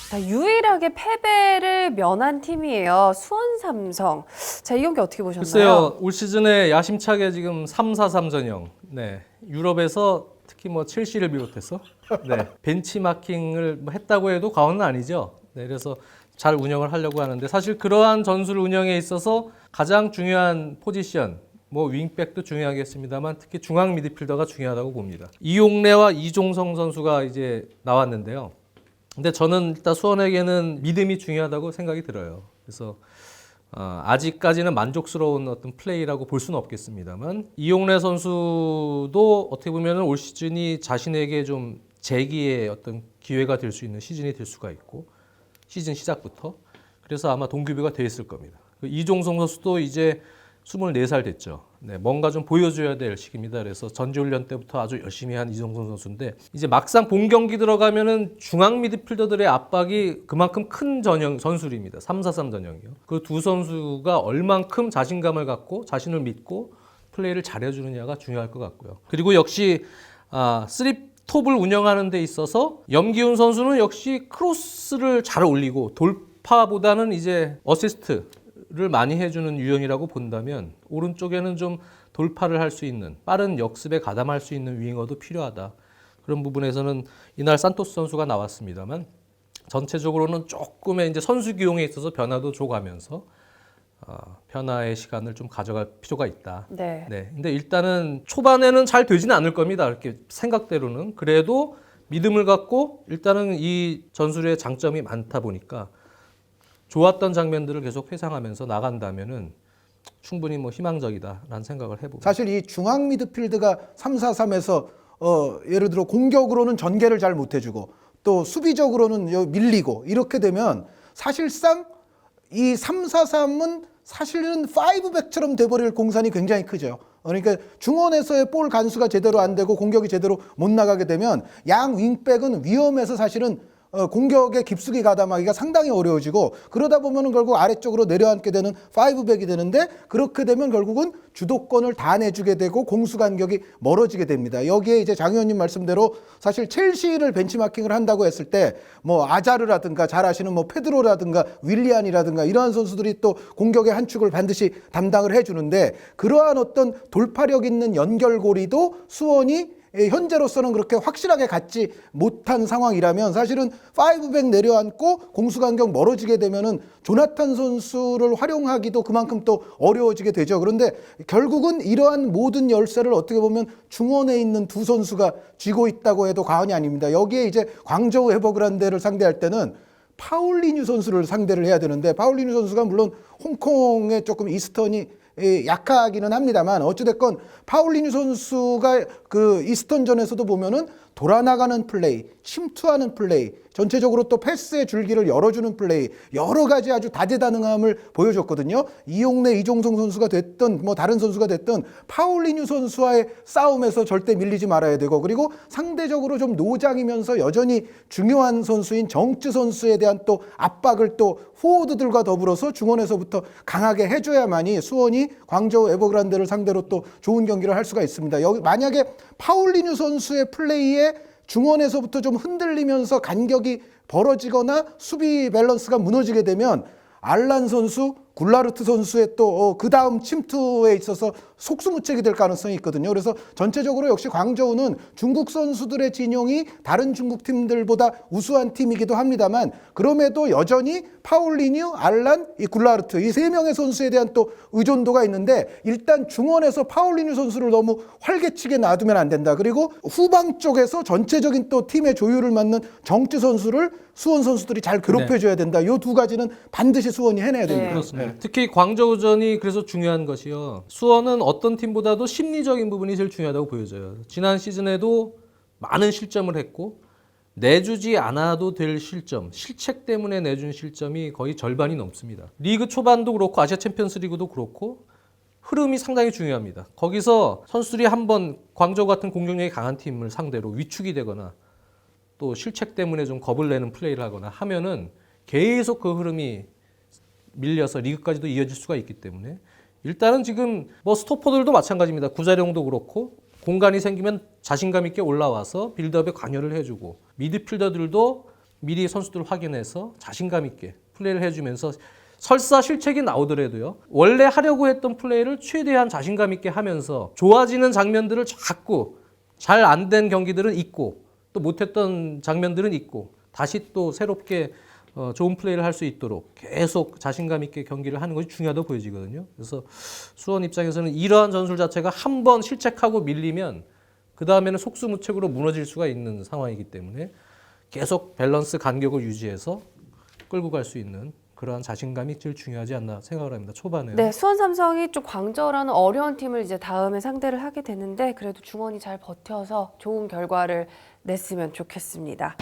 자, 유일하게 패배를 면한 팀이에요. 수원 삼성. 자, 이 경기 어떻게 보셨나요? 글쎄요, 올 시즌에 야심차게 지금 3-4-3 전형. 네. 유럽에서 특히 뭐 첼시를 비롯해서 네. 벤치마킹을 뭐 했다고 해도 과언은 아니죠. 네. 그래서 잘 운영을 하려고 하는데 사실 그러한 전술 운영에 있어서 가장 중요한 포지션 뭐 윙백도 중요하겠습니다만 특히 중앙 미드필더가 중요하다고 봅니다. 이용래와 이종성 선수가 이제 나왔는데요. 근데 저는 일단 수원에게는 믿음이 중요하다고 생각이 들어요. 그래서 아직까지는 만족스러운 어떤 플레이라고 볼 수는 없겠습니다만 이용래 선수도 어떻게 보면 올 시즌이 자신에게 좀 재기의 어떤 기회가 될 수 있는 시즌이 될 수가 있고 시즌 시작부터 그래서 아마 동기부여가 돼 있을 겁니다. 이종성 선수도 이제 24살 됐죠. 네, 뭔가 좀 보여줘야 될 시기입니다. 그래서 전지훈련 때부터 아주 열심히 한 이종성 선수인데 이제 막상 본 경기 들어가면은 중앙 미드필더들의 압박이 그만큼 큰 전술입니다. 3-4-3 전형이요. 그 두 선수가 얼만큼 자신감을 갖고 자신을 믿고 플레이를 잘해주느냐가 중요할 것 같고요. 그리고 역시 3톱을 운영하는 데 있어서 염기훈 선수는 역시 크로스를 잘 올리고 돌파보다는 이제 어시스트를 많이 해주는 유형이라고 본다면 오른쪽에는 좀 돌파를 할 수 있는 빠른 역습에 가담할 수 있는 윙어도 필요하다. 그런 부분에서는 이날 산토스 선수가 나왔습니다만 전체적으로는 조금의 이제 선수 기용에 있어서 변화도 줘가면서 변화의 시간을 좀 가져갈 필요가 있다. 네. 네. 근데 일단은 초반에는 잘 되지는 않을 겁니다. 이렇게 생각대로는. 그래도 믿음을 갖고 일단은 이 전술의 장점이 많다 보니까 좋았던 장면들을 계속 회상하면서 나간다면은 충분히 뭐 희망적이다라는 생각을 해보고. 사실 이 중앙 미드필드가 3-4-3에서 예를 들어 공격으로는 전개를 잘 못해주고 또 수비적으로는 밀리고 이렇게 되면 사실상 이 3-4-3은 사실은 5백처럼 돼버릴 공산이 굉장히 크죠. 그러니까 중원에서의 볼 간수가 제대로 안 되고 공격이 제대로 못 나가게 되면 양 윙백은 위험해서 사실은 공격에 깊숙이 가담하기가 상당히 어려워지고 그러다 보면은 결국 아래쪽으로 내려앉게 되는 5백이 되는데 그렇게 되면 결국은 주도권을 다 내주게 되고 공수 간격이 멀어지게 됩니다. 여기에 이제 장 의원님 말씀대로 사실 첼시를 벤치마킹을 한다고 했을 때 뭐 아자르라든가 잘 아시는 뭐 페드로라든가 윌리안이라든가 이러한 선수들이 또 공격의 한 축을 반드시 담당을 해주는데 그러한 어떤 돌파력 있는 연결고리도 수원이 현재로서는 그렇게 확실하게 갖지 못한 상황이라면 사실은 5백 내려앉고 공수간격 멀어지게 되면은 조나탄 선수를 활용하기도 그만큼 또 어려워지게 되죠. 그런데 결국은 이러한 모든 열쇠를 어떻게 보면 중원에 있는 두 선수가 쥐고 있다고 해도 과언이 아닙니다. 여기에 이제 광저우 에버그란데를 상대할 때는 파울리뉴 선수를 상대를 해야 되는데 파울리뉴 선수가 물론 홍콩의 조금 이스턴이 약하기는 합니다만 어찌됐건 파울리뉴 선수가 그 이스턴전에서도 보면은 돌아나가는 플레이, 침투하는 플레이, 전체적으로 또 패스의 줄기를 열어주는 플레이 여러 가지 아주 다재다능함을 보여줬거든요. 이용래, 이종성 선수가 됐든 뭐 다른 선수가 됐든 파울리뉴 선수와의 싸움에서 절대 밀리지 말아야 되고 그리고 상대적으로 좀 노장이면서 여전히 중요한 선수인 정쯔 선수에 대한 또 압박을 또 포워드들과 더불어서 중원에서부터 강하게 해줘야만이 수원이 광저우 에버그란데를 상대로 또 좋은 경기를 할 수가 있습니다. 여기 만약에 파울리뉴 선수의 플레이에 중원에서부터 좀 흔들리면서 간격이 벌어지거나 수비 밸런스가 무너지게 되면 알란 선수, 굴라르트 선수의 또 그 다음 침투에 있어서 속수무책이 될 가능성이 있거든요. 그래서 전체적으로 역시 광저우는 중국 선수들의 진용이 다른 중국 팀들보다 우수한 팀이기도 합니다만 그럼에도 여전히 파울리뉴, 알란, 이 굴라르트 이 세 명의 선수에 대한 또 의존도가 있는데 일단 중원에서 파울리뉴 선수를 너무 활개치게 놔두면 안 된다. 그리고 후방 쪽에서 전체적인 또 팀의 조율을 맡는 정쯔 선수를 수원 선수들이 잘 괴롭혀줘야 된다. 이 두 가지는 반드시 수원이 해내야 됩니다. 그렇습니다. 특히 광저우전이 그래서 중요한 것이요. 수원은 어떤 팀보다도 심리적인 부분이 제일 중요하다고 보여져요. 지난 시즌에도 많은 실점을 했고 내주지 않아도 될 실점, 실책 때문에 내준 실점이 거의 절반이 넘습니다. 리그 초반도 그렇고 아시아 챔피언스 리그도 그렇고 흐름이 상당히 중요합니다. 거기서 선수들이 한번 광저우 같은 공격력이 강한 팀을 상대로 위축이 되거나 또 실책 때문에 좀 겁을 내는 플레이를 하거나 하면은 계속 그 흐름이 밀려서 리그까지도 이어질 수가 있기 때문에 일단은 지금 뭐 스토퍼들도 마찬가지입니다. 구자룡도 그렇고 공간이 생기면 자신감 있게 올라와서 빌드업에 관여를 해주고 미드필더들도 미리 선수들 확인해서 자신감 있게 플레이를 해주면서 설사 실책이 나오더라도요. 원래 하려고 했던 플레이를 최대한 자신감 있게 하면서 좋아지는 장면들을 자꾸 잘 안 된 경기들은 있고 또 못했던 장면들은 있고 다시 또 새롭게 좋은 플레이를 할 수 있도록 계속 자신감 있게 경기를 하는 것이 중요하다고 보여지거든요. 그래서 수원 입장에서는 이러한 전술 자체가 한 번 실책하고 밀리면 그 다음에는 속수무책으로 무너질 수가 있는 상황이기 때문에 계속 밸런스 간격을 유지해서 끌고 갈 수 있는 그러한 자신감이 제일 중요하지 않나 생각을 합니다. 초반에. 네, 수원 삼성이 좀 광저라는 어려운 팀을 이제 다음에 상대를 하게 되는데 그래도 중원이 잘 버텨서 좋은 결과를 냈으면 좋겠습니다.